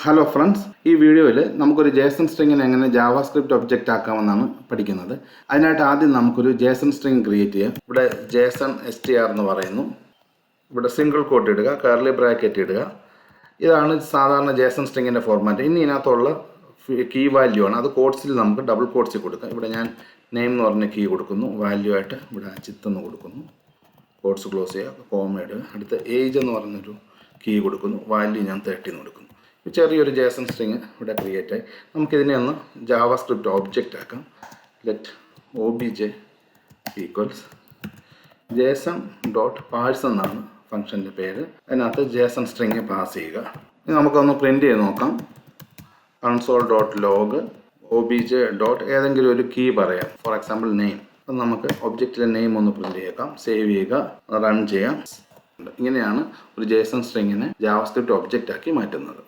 Hello friends, ഈ വീഡിയോയിൽ നമുക്കൊരു ജേസൺ സ്ട്രിങ്ങിനെ എങ്ങനെ ജാവാസ്ക്രിപ്റ്റ് ഒബ്ജക്റ്റ് ആക്കാമെന്നാണ് പഠിക്കുന്നത്. അതിനായിട്ട് ആദ്യം നമുക്കൊരു ജേസൺ സ്ട്രിങ് ക്രിയേറ്റ് ചെയ്യാം. ഇവിടെ ജേസൺ str എന്ന് പറയുന്നു. ഇവിടെ സിംഗിൾ കോട്ട് ഇടുക, കർലി ബ്രാക്കറ്റ് ഇടുക. ഇതാണ് സാധാരണ ജേസൺ സ്ട്രിങ്ങിൻ്റെ ഫോർമാറ്റ്. ഇനി ഇതിനകത്തുള്ള കീ വാല്യൂ ആണ്. അത് കോഡ്സിൽ നമുക്ക് ഡബിൾ കോഡ്സിൽ കൊടുക്കാം. ഇവിടെ ഞാൻ നെയിം എന്ന് പറഞ്ഞ കീ കൊടുക്കുന്നു. വാല്യൂ ആയിട്ട് ഇവിടെ ചിത്തെന്ന് കൊടുക്കുന്നു. കോഡ്സ് ക്ലോസ് ചെയ്യുക, കോമ ഇടുക. അടുത്ത ഏജ് എന്ന് പറഞ്ഞൊരു കീ കൊടുക്കുന്നു. വാല്യൂ ഞാൻ 30 എന്ന് കൊടുക്കുന്നു. ചെറിയൊരു ജേസൺ സ്ട്രിങ് ഇവിടെ ക്രിയേറ്റ് ആയി. നമുക്കിതിനെ ഒന്ന് ജാവാസ്ക്രിപ്റ്റ് ഒബ്ജക്റ്റ് ആക്കാം. Let obj equals Jason dot parse എന്നാണ് ഫംഗ്ഷൻ്റെ പേര്. അതിനകത്ത് ജേസൺ സ്ട്രിങ് പാസ് ചെയ്യുക. ഇനി നമുക്കൊന്ന് പ്രിൻ്റ് ചെയ്ത് നോക്കാം. Console dot log obj dot ഏതെങ്കിലും ഒരു കീ പറയാം, ഫോർ എക്സാമ്പിൾ നെയിം. അപ്പം നമുക്ക് ഒബ്ജക്റ്റിലെ നെയിം ഒന്ന് പ്രിൻ്റ് ചെയ്യേക്കാം. സേവ് ചെയ്യുക, റൺ ചെയ്യാം. ഇങ്ങനെയാണ് ഒരു ജേസൺ സ്ട്രിങ്ങിനെ ജാവാസ്ക്രിപ്റ്റ് ഒബ്ജക്റ്റ് ആക്കി മാറ്റുന്നത്.